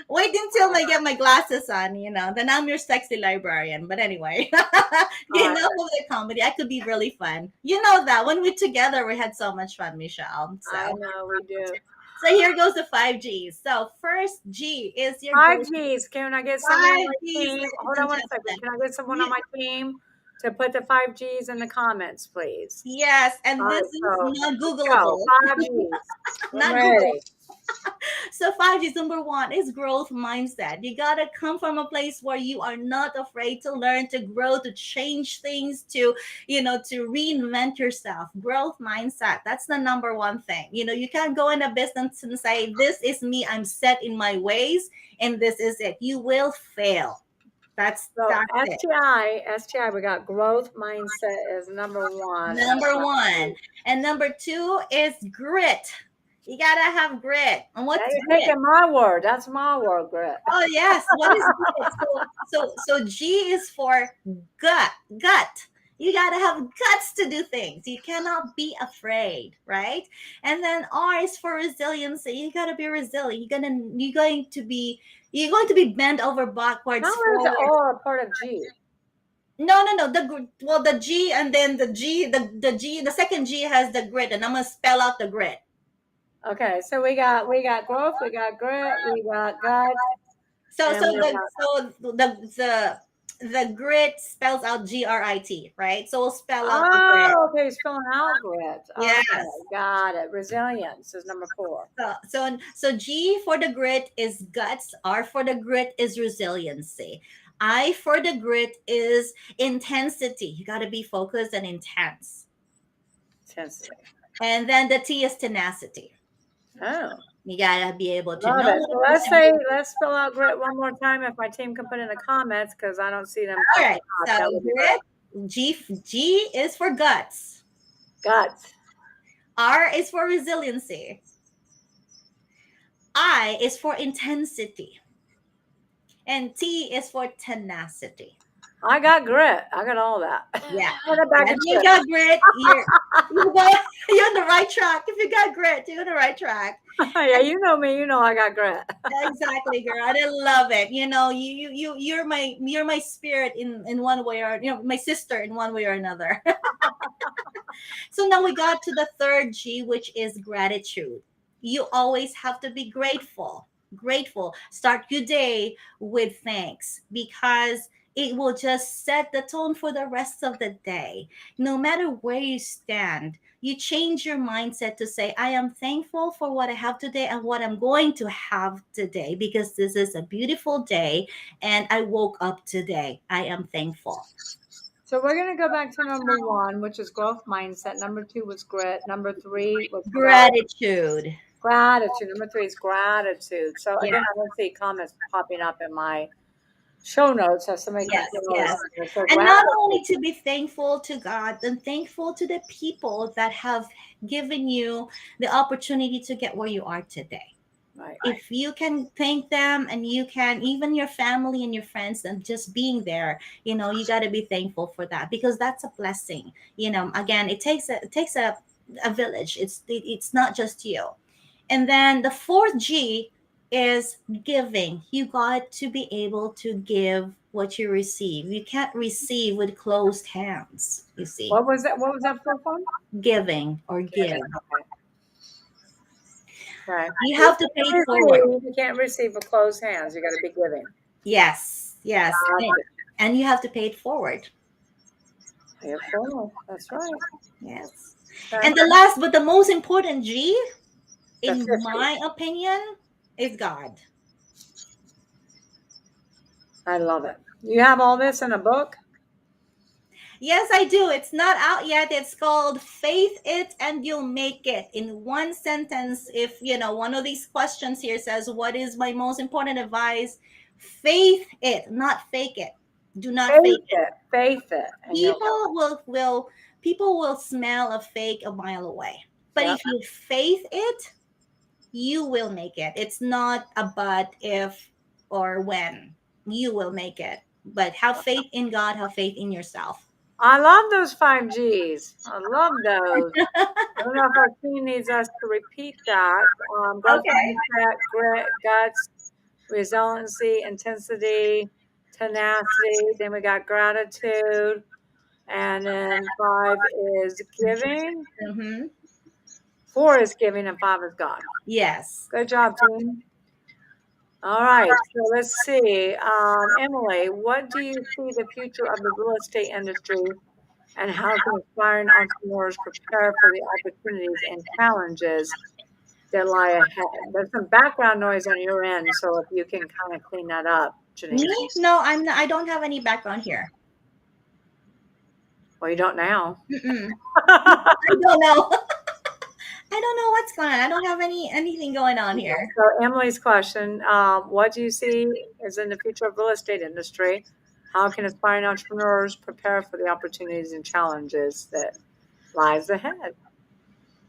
Wait until I get my glasses on, then I'm your sexy librarian. But anyway, All right. enough of the comedy. I could be really fun. You know that when we're together, we had so much fun, Michelle. I know we do. So here goes the 5 Gs. So first G is your Five go. Gs. Can I get someone on Five my Gs, team? ladies Hold on and one second. gentlemen. Can I get someone on You, my team to put the 5 Gs in the comments, please? yes, All and this right, is so not let's go. Googleable. 5 Gs. I'm Not Google. ready. So 5 is number one is growth mindset. You gotta come from a place where you are not afraid to learn, to grow, to change things, to reinvent yourself. Growth mindset. That's the number one thing. You can't go in a business and say, "This is me. I'm set in my ways, and this is it." You will fail. So That's it. STI, we got growth mindset is number one. Number one. And number two is grit. You gotta have grit. And Now what's you're grit? taking my word. That's my word, Grit. Oh yes, what is grit? So G is for gut. You gotta have guts to do things. You cannot be afraid, right? And then R is for resiliency. You gotta be resilient. You're going to be bent over How backwards is forward. all a part of G? No. The G, and then the second G has the grit, and I'm gonna spell out the grit. Okay, so we got growth, we got grit, we got guts, So and so we the got so the The grit spells out GRIT, right? So we'll spell out the grit. Oh, okay, spelling out grit. Okay, Yes. got it. Resilience is number 4. So G for the grit is guts. R for the grit is resiliency. I for the grit is intensity. You got to be focused and intense. Intensity. And then the T is tenacity. Oh, You got to be able to love know. it. So let's spell out grit one more time. If my team can put in the comments, because I don't see them All popping right. up, that So would be great. grit, G is for guts. Guts. R is for resiliency. I is for intensity. And T is for tenacity. I got grit. I got all that. Yeah. Put it back Yeah, in you got grit. You're on the right track. If you got grit, you're on the right track. Yeah, you know me. You know I got grit. Exactly, girl. I love it. You know, you're my spirit in one way, or my sister in one way or another. So now we got to the third G, which is gratitude. You always have to be grateful. Grateful. Start your day with thanks, because it will just set the tone for the rest of the day. No matter where you stand, you change your mindset to say, I am thankful for what I have today and what I'm going to have today, because this is a beautiful day and I woke up today. I am thankful. So we're going to go back to number 1, which is growth mindset. Number 2 was grit. Number 3 was Gratitude. gratitude. Number 3 is gratitude. So Yeah. again, I don't see comments popping up in my show notes, so somebody can Yes, fill those yes. in. So And not gratitude. only to be thankful to God, and thankful to the people that have given you the opportunity to get where you are today. Right. If you can thank them, and you can, even your family and your friends, and just being there, you got to be thankful for that, because that's a blessing. Again, it takes a village. It's not just you. And then the fourth G is giving. You got to be able to give what you receive. You can't receive with closed hands, you see. What was that? What was that fourth one? Giving or give. Okay. Okay. You have to pay it forward. You can't receive with closed hands. You got to be giving. Yes, yes. And you have to pay it forward. Pay it forward. That's right. Yes. Okay. And the last but the most important G, The in 50. my opinion, is God. I love it. You have all this in a book? Yes, I do. It's not out yet. It's called Faith It and You'll Make It. In one sentence, if one of these questions here says, what is my most important advice? Faith it, not fake it. Do not Faith fake it. it. Faith it. And People will smell a fake a mile away. But Yep. if you faith it, you will make it. It's not a but, if, or when. You will make it. But have faith in God, have faith in yourself. I love those 5 G's. I love those. I don't know if our team needs us to repeat that. Growth Okay. mindset, grit, guts, resiliency, intensity, tenacity. Then we got gratitude. And then 5 is giving. Mm-hmm. 4 is giving, and 5 is God. Yes. Good job, team. All right. So let's see. Emily, what do you see the future of the real estate industry, and how can aspiring entrepreneurs prepare for the opportunities and challenges that lie ahead? There's some background noise on your end, so if you can kind of clean that up, Janice. Me? No, I'm not. I don't have any background here. Well, you don't now. Mm-mm. I don't know. I don't know what's going on. I don't have anything going on here. So Emily's question, what do you see as in the future of real estate industry? How can aspiring entrepreneurs prepare for the opportunities and challenges that lies ahead?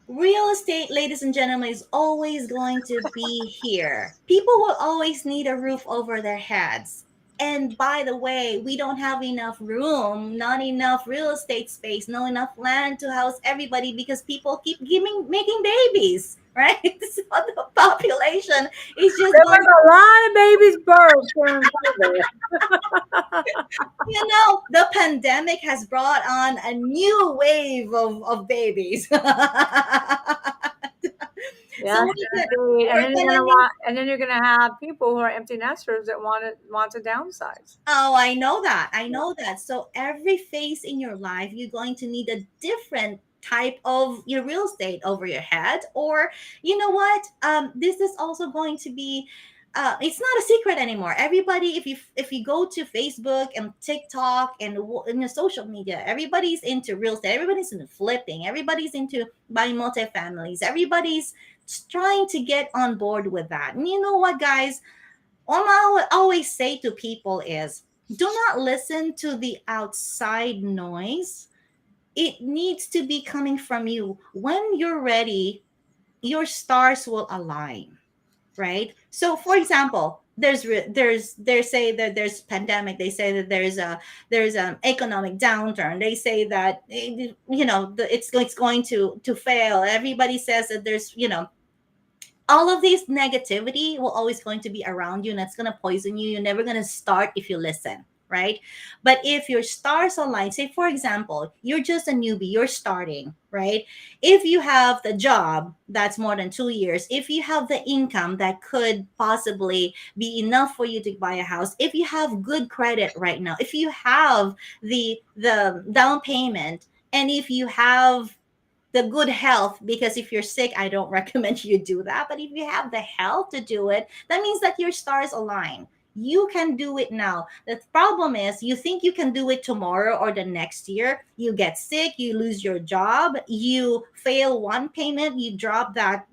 Real estate, ladies and gentlemen, is always going to be here. People will always need a roof over their heads. And by the way, we don't have enough room, not enough real estate space, not enough land to house everybody, because people keep making babies, right? So the population is just There going. was a lot of babies birthed during COVID. The pandemic has brought on a new wave of babies. Yes, indeed. And we're then you're gonna gonna need. want, and then you're gonna have people who are empty nesters that want to downsize. Oh, I know that. I Yeah. know that. So every phase in your life, you're going to need a different type of your real estate over your head. Or you know what? This is also going to be. It's not a secret anymore. Everybody, if you go to Facebook and TikTok and in the social media, everybody's into real estate. Everybody's into flipping. Everybody's into buying multifamilies. Everybody's trying to get on board with that. And you know what, guys? All I always say to people is do not listen to the outside noise. It needs to be coming from you. When you're ready, your stars will align, right? So, for example, they say that there's pandemic. They say that there's an economic downturn. They say that it's going to fail. Everybody says that there's all of this negativity will always going to be around you, and that's going to poison you. You're never going to start if you listen, right? But if your stars align, say for example you're just a newbie, you're starting, right? If you have the job that's more than 2 years, if you have the income that could possibly be enough for you to buy a house, if you have good credit right now, if you have the down payment, and if you have the good health, because if you're sick, I don't recommend you do that, but if you have the health to do it, that means that your stars align. You can do it now. The problem is you think you can do it tomorrow or the next year. You get sick, you lose your job, you fail one payment, you drop that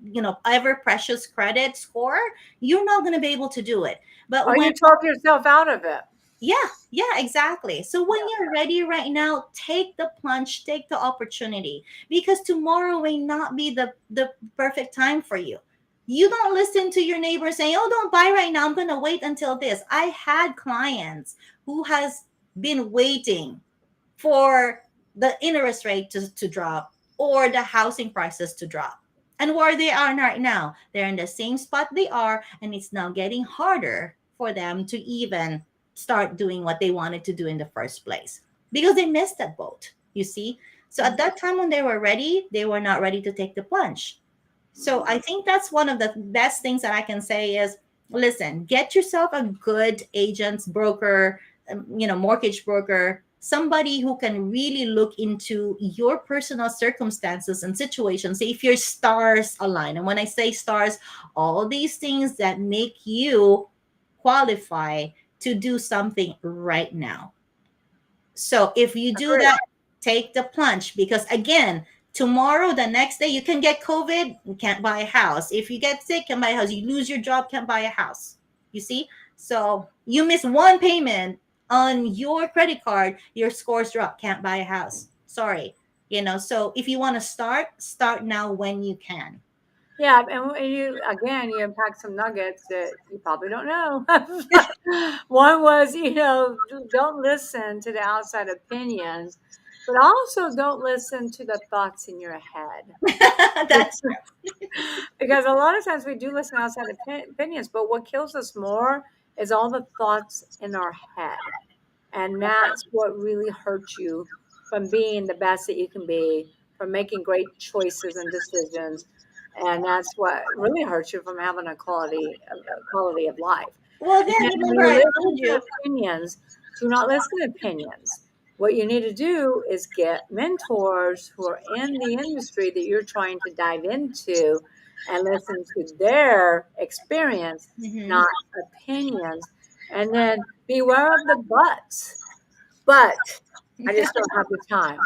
ever precious credit score. You're not going to be able to do it. But Or when you talk yourself out of it. yeah, exactly. So when Yeah. you're ready right now, take the plunge, take the opportunity, because tomorrow may not be the perfect time for you. You don't listen to your neighbor saying, "Oh, don't buy right now. I'm going to wait until this." I had clients who has been waiting for the interest rate to drop or the housing prices to drop. And where they are right now, they're in the same spot they are, and it's now getting harder for them to even start doing what they wanted to do in the first place because they missed that boat, you see? So at that time when they were ready, they were not ready to take the plunge. So I think that's one of the best things that I can say is listen, get yourself a good agent's broker, mortgage broker, somebody who can really look into your personal circumstances and situations. See if your stars align. And when I say stars, all these things that make you qualify to do something right now. So if you do Agree. that, take the plunge because again, tomorrow, the next day, you can get COVID, you can't buy a house. If you get sick, can buy a house. You lose your job, can't buy a house. You see? So you miss one payment on your credit card, your scores drop, can't buy a house. Sorry. So if you want to start now when you can. Yeah, and you unpack some nuggets that you probably don't know. One was, don't listen to the outside opinions, but also don't listen to the thoughts in your head. That's Because a lot of times we do listen to outside opinions, but what kills us more is all the thoughts in our head. And that's what really hurts you from being the best that you can be, from making great choices and decisions. And that's what really hurts you from having a quality of life. well And again, then when remember you I listen told to you. opinions, do not listen to opinions. What you need to do is get mentors who are in the industry that you're trying to dive into and listen to their experience, Mhm. not opinions. And then beware of the buts. But I just don't have the time.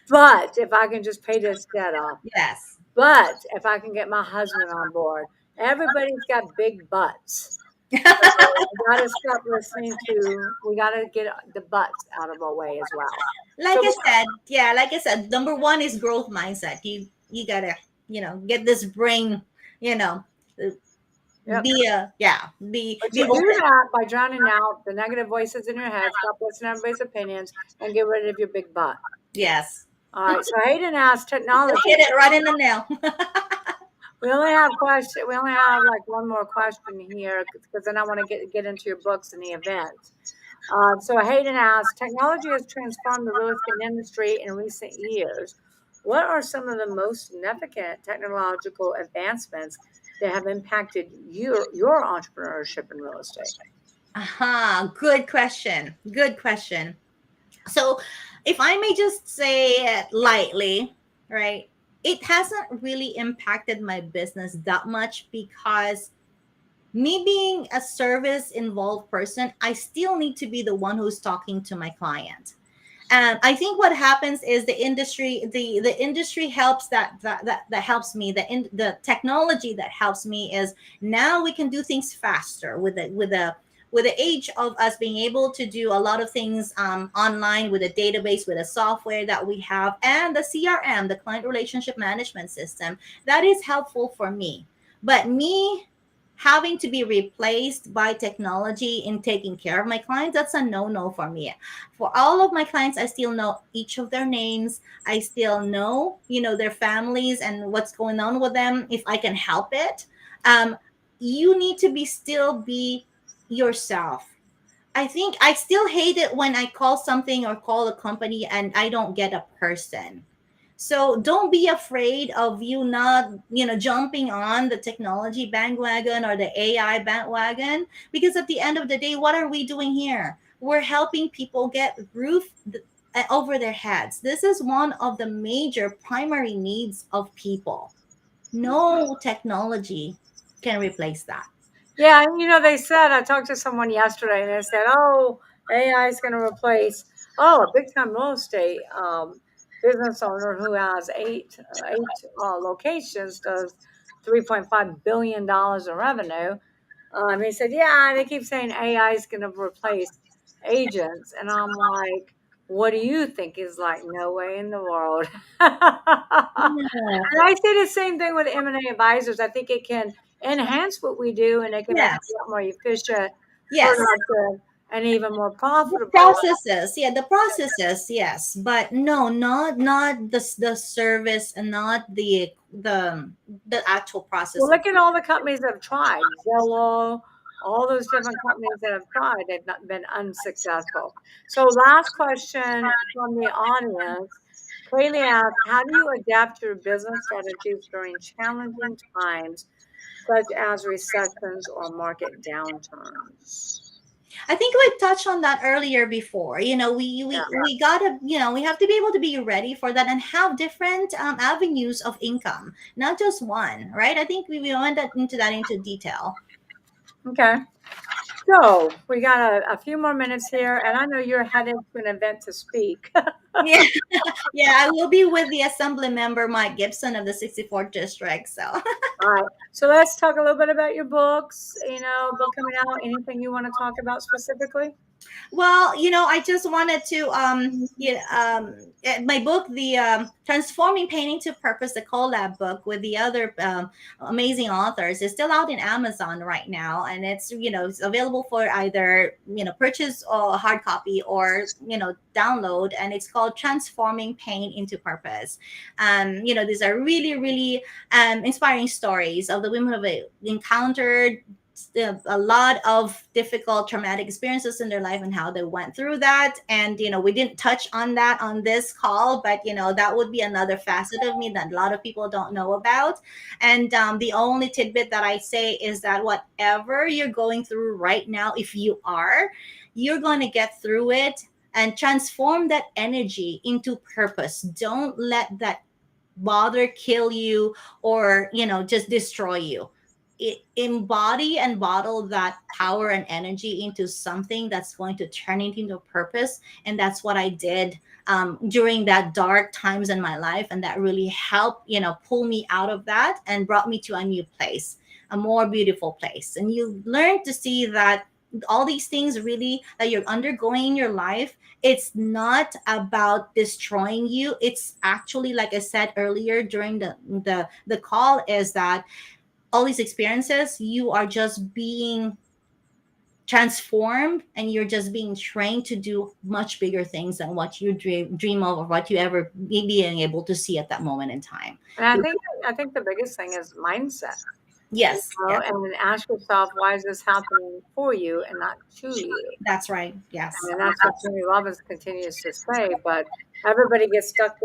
But if I can just pay this debt off. Yes. But if I can get my husband on board. Everybody's got big butts. So we got to stop listening to, we got to get the butts out of our way as well. Like So, I said, yeah, like I said, number one is growth mindset. You gotta, get this brain, you know, yep. be But you do open. that by drowning out the negative voices in your head, stop listening to everybody's opinions, and get rid of your big butt. Yes. All right. So Hayden asked You technology. hit it right in the nail. We only have like one more question here because then I want to get into your books and the event. So Hayden asks, technology has transformed the real estate industry in recent years. what are some of the most significant technological advancements that have impacted your entrepreneurship in real estate? Aha, good question. Good question. So, if I may just say it lightly, right? It hasn't really impacted my business that much because me being a service involved person, I still need to be the one who's talking to my client. And I think what happens is the industry helps that helps me. The technology that helps me is now we can do things faster with the age of us being able to do a lot of things online with a database, with a software that we have, and the CRM, the client relationship management system, that is helpful for me. But me having to be replaced by technology in taking care of my clients, that's a no-no for me. For all of my clients, I still know each of their names. I still know, their families and what's going on with them if I can help it. um, you need to be still be yourself. I think I still hate it when I call something or call a company and I don't get a person. So don't be afraid of you not, jumping on the technology bandwagon or the AI bandwagon, because at the end of the day, what are we doing here? We're helping people get over their heads. This is one of the major primary needs of people. No technology can replace that. Yeah, and they said, I talked to someone yesterday and they said, oh, AI is going to replace, a big time real estate business owner who has eight locations, does $3.5 billion in revenue. He said, yeah, they keep saying AI is going to replace agents. And I'm like, what do you think? Is like, no way in the world. And Yeah. I say the same thing with M&A advisors. I think it can enhance what we do and it can make us a Yes. lot more efficient, Yes. productive, and even more The profitable. processes, yeah, the processes, yes, but no, not the service, and not the actual Well, process of. look at all the companies that have tried. Zillow, all those different companies that have tried, they've not been unsuccessful. So, last question from the audience. Kaylee asks, how do you adapt your business strategies during challenging times, such as recessions or market downturns? I think we touched on that earlier before. We gotta, we have to be able to be ready for that and have different avenues of income, not just one, right? I think we went into that into detail. Okay. So, we got a few more minutes here, and I know you're headed to an event to speak. Yeah, yeah, I will be with the assembly member Mike Gibson of the 64th district. So. All right. So let's talk a little bit about your books, book coming out, anything you want to talk about specifically? Well, I just wanted to my book, the Transforming Pain into Purpose, the collab book with the other amazing authors, is still out in Amazon right now, and it's available for either purchase or hard copy, or download, and it's called Transforming Pain into Purpose. These are really really inspiring stories of the women who have encountered a lot of difficult traumatic experiences in their life and how they went through that. And we didn't touch on that on this call, but that would be another facet of me that a lot of people don't know about. And the only tidbit that I say is that whatever you're going through right now, if you're going to get through it and transform that energy into purpose. Don't let that bother kill you, or just destroy you. Embody and bottle that power and energy into something that's going to turn it into purpose. And that's what I did during that dark times in my life, and that really helped pull me out of that and brought me to a new place, a more beautiful place. And you learn to see that all these things really that you're undergoing in your life, it's not about destroying you. It's actually, like I said earlier during the call, is that all these experiences, you are just being transformed, and you're just being trained to do much bigger things than what you dream of, or what you ever be being able to see at that moment in time. And I think the biggest thing is mindset. Yes, yeah, and ask yourself, why is this happening for you and not to you? that's right. Yes. And that's what Tony Robbins continues to say. But everybody gets stuck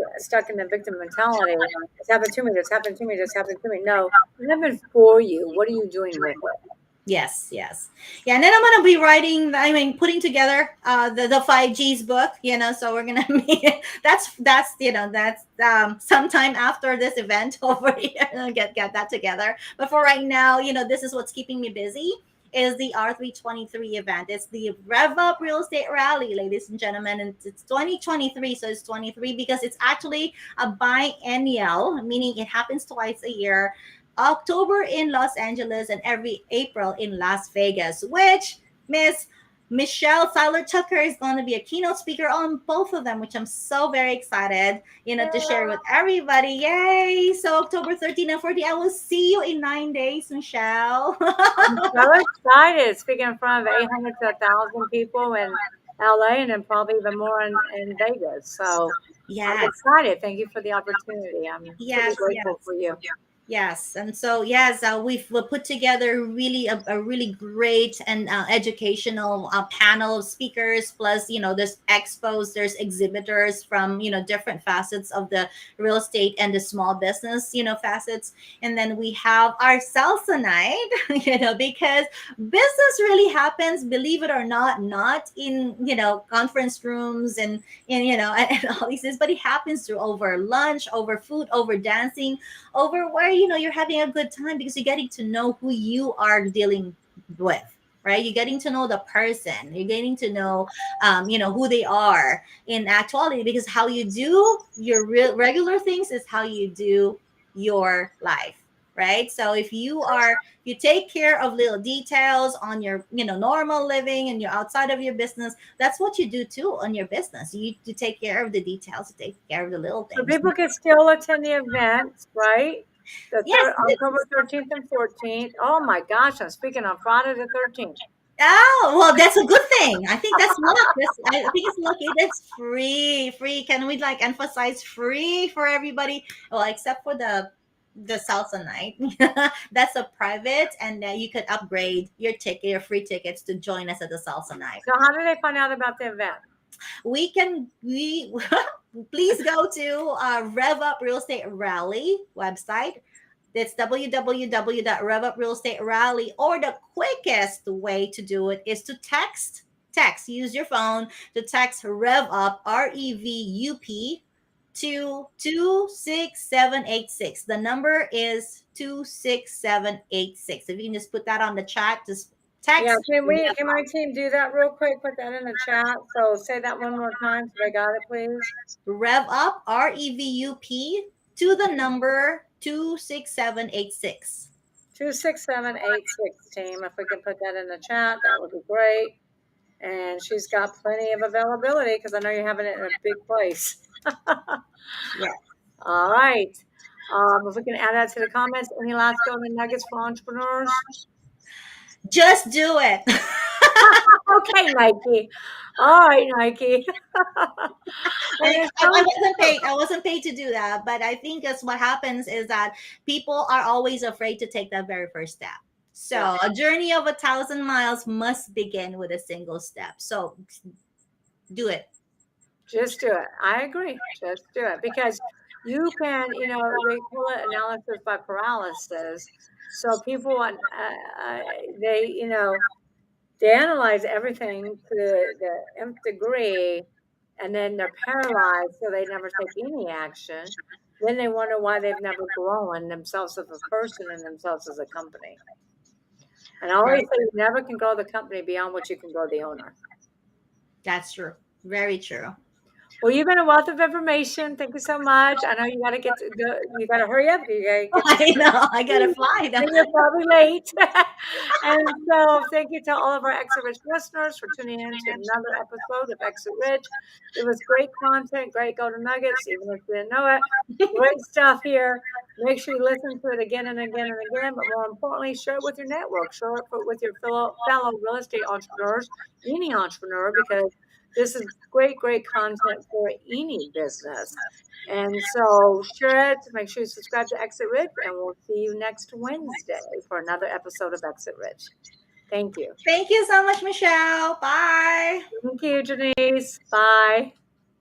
in the victim mentality. It's happened to me. This happened to me. This happened to me. No, it happened for you. What are you doing with it? Yes, yes. Yeah, and then I'm gonna be writing, I mean, putting together the 5Gs book, so we're gonna meet. That's that's sometime after this event over here, and get that together. But for right now, this is what's keeping me busy, is the R323 event. It's the Rev Up Real Estate Rally, ladies and gentlemen, and it's 2023, so it's 23 because it's actually a biennial, meaning it happens twice a year. October in Los Angeles and every April in Las Vegas, which Miss Michelle Tyler Tucker is going to be a keynote speaker on both of them, which I'm so very excited, to share with everybody. Yay! So October 13 and 14, I will see you in 9 days, Michelle. I'm so excited. Speaking in front of 800 to 1,000 people in LA and then probably even more in Vegas. So I'm Yes, excited. Thank you for the opportunity. I'm truly yes, grateful yes. for you. Yes, and so yes, we've put together really a really great and educational panel of speakers. Plus, there's expos, there's exhibitors from different facets of the real estate and the small business facets, and then we have our salsa night, because business really happens, believe it or not, not in conference rooms and and all these things, but it happens through over lunch, over food, over dancing, over where you're having a good time because you're getting to know who you are dealing with, right? You're getting to know the person, you're getting to know who they are in actuality, because how you do your regular things is how you do your life, right? So if you take care of little details on your normal living and you're outside of your business, that's what you do too on your business. You take care of the details, you take care of the little So things. people can still attend the event, right? The Yes. October 13th and 14th. Oh my gosh, I'm speaking on Friday the 13th. Oh, well, that's a good thing. I think that's luck. I think it's lucky. That's free. Free. Can we like emphasize free for everybody? Well, except for the salsa night. That's a private, and you could upgrade your free tickets to join us at the salsa night. So how did they find out about the event? We please go to Rev Up Real Estate Rally website. That's www.revuprealestateraly, or the quickest way to do it is to use your phone to text rev up, REVUP, to 26786. The number is 26786. If you can just put that on the chat, just Yeah, text can my team do that real quick? Put that in the chat. So say that one more time so I got it, please. rev up, REVUP, to the number 26786. 26786 team. If we can put that in the chat, that would be great. And she's got plenty of availability because I know you're having it in a big place. Yeah. All right. If we can add that to the comments, any last golden nuggets for entrepreneurs? Just do it. Okay, Nike. All right, Nike. And it's I so wasn't true. paid. I wasn't paid to do that, but I think that's what happens is that people are always afraid to take that very first step. Yeah, So a journey of 1,000 miles must begin with a single step. So do it. just do it. I agree. Just do it because you can, they call it analysis by paralysis. So people, they, they analyze everything to the nth degree, and then they're paralyzed, so they never take any action. Then they wonder why they've never grown themselves as a person and themselves as a company. And I always Right. say you never can grow the company beyond what you can grow the owner. That's true. Very true. Well, you've been a wealth of information. Thank you so much. I know you got to get to go. You got to hurry up. You got to get to I know. I gotta sleep. fly now. And you're probably late. And so, thank you to all of our Exit Rich listeners for tuning in to another episode of Exit Rich. It was great content, great golden nuggets, even if you didn't know it. Great stuff here. Make sure you listen to it again and again and again. But more importantly, share it with your network. Share it with your fellow real estate entrepreneurs, any entrepreneur, because this is great, great content for any business. And so share it. Make sure you subscribe to Exit Rich, and we'll see you next Wednesday for another episode of Exit Rich. Thank you. Thank you so much, Michelle. Bye. Thank you, Janice. Bye.